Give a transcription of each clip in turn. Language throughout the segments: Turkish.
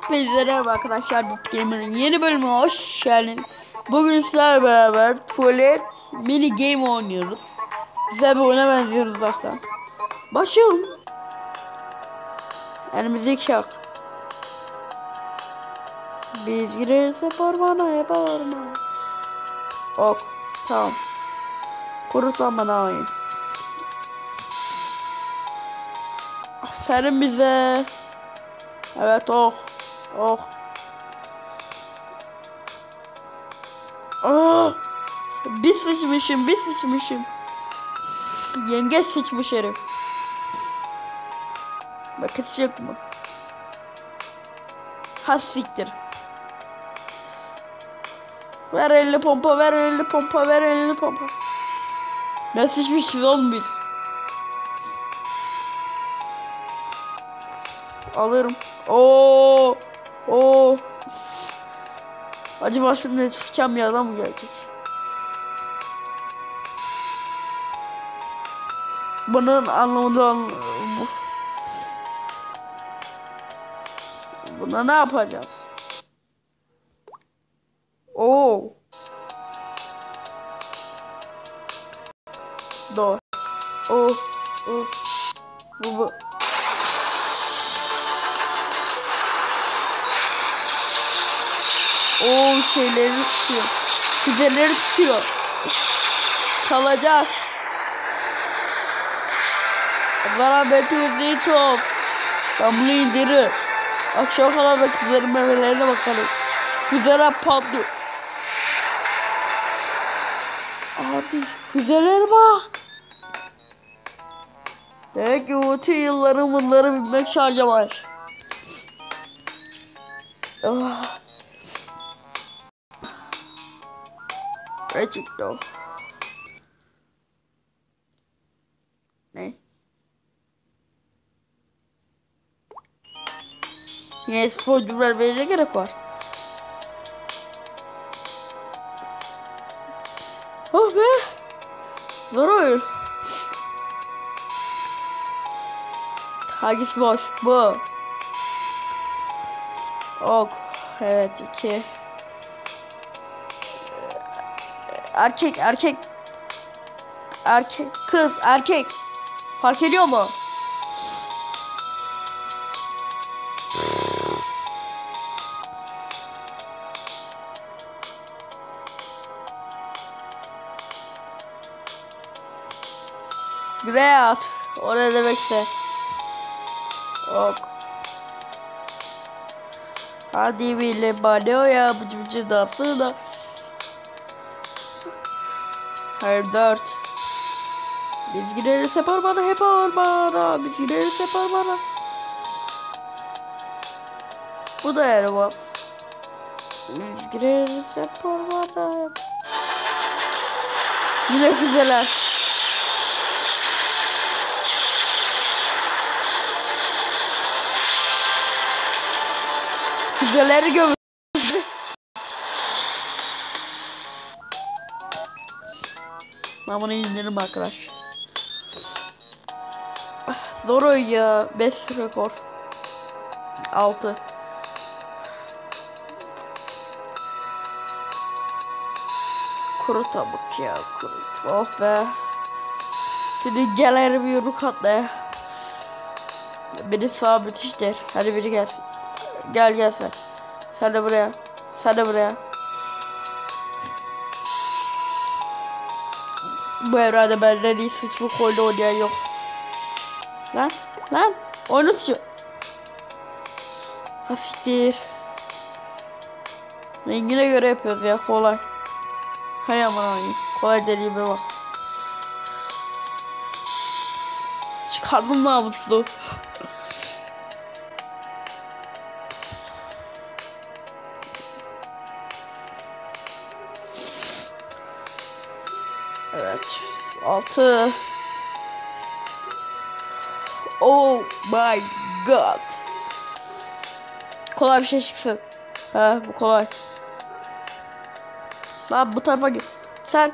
Hepinize merhaba arkadaşlar, Dit Gamer'ın yeni bölümüne hoş geldiniz. Bugün sizlerle beraber tuvalet mini game oynuyoruz. Güzel bir oyuna benziyoruz zaten. Başlayalım. Yani müzik yok. Biz girerse parmağına bağırma. Ok, tamam. Kurutan bana oyun. Aferin bize. Evet, oh. Oh. Bir sıçmışım. Yengeç sıçmış herif. Bakış yok mu? Has siktir. Ver elini pompa. Ne sıçmışız oğlum biz? Alırım. Oo. Acaba şimdi sıçan bir adam mı gelecek? Bunun anlamında buna ne yapacağız? Oo. Doğru. Bu. Şeyleri tutuyor. Füzeleri tutuyor. Çalacağız. Bana Betül top. Damla indirir. Akşam kadar da kızların memelerine bakalım. Füzeler patlıyor. Abi füzeler bak. Demek ki o yılları bunları bilmek şarjamaş. Gerçekten. Ne? Yine sporcular verene gerek var. Oh be. Zor oyun. Hangisi boş? Bu. Ok. Evet, 2. Erkek. Kız, erkek. Fark ediyor mu? Great. O ne demekse. Ok. Hadi bile bana ya bıcı dansı da. Hayır, 4. Biz gideriz hep ormana. Biz gideriz hep ormana. Bu da yani var. Biz gideriz hep ormana. Yine füzeler. Füzeleri gömün. Ben bunu indiririm arkadaş. Zor oyun ya. 5 rekor. 6. Kuru tabuk ya. Oh be. Şimdi gel bir yumruk atla ya. Beni sabit işte. Hadi biri gelsin. Gel sen. Sen de buraya. Bu evrende benden iyi sıçma koyda oynayan yok. Lan. Oyunu tutuyor. Hafiftir. Rengine göre yapıyoruz ya, kolay. Hay aman abi. Kolay dediğime bak. Çıkardım namuslu. Evet. 6. Oh my god. Kolay bir şey çıksın. Bu kolay. Lan bu tarafa git. Sen.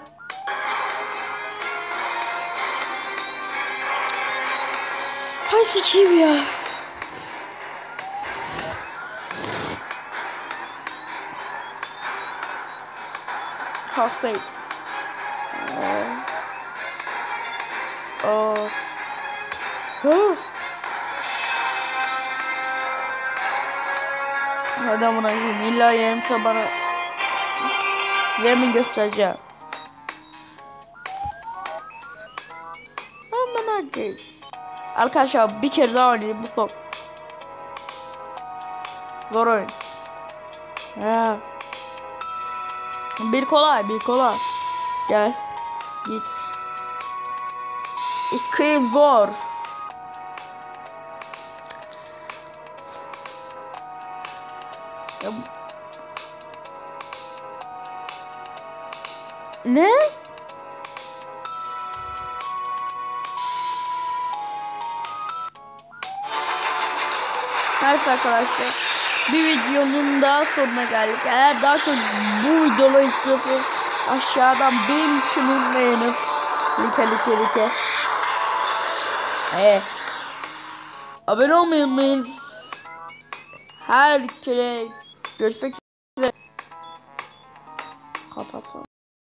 Hay sikeyim ya. hastayım. Hadi amına koyayım, illa yarımsa bana yemin göstereceğim. Amına koyayım. Arkadaşlar bir kere daha oynayayım, bu son. Zor oyun. Ha. Bir kolay. Gel. Git. İki zor. Ya. Ne? Evet arkadaşlar, bir videonun daha sonuna geldik. Eğer daha çok bu videoları istiyorsanız aşağıdan benim için unutmayınız. Like. Abone olmayı unutmayın. Her kere görüşmek üzere. Kapatsam.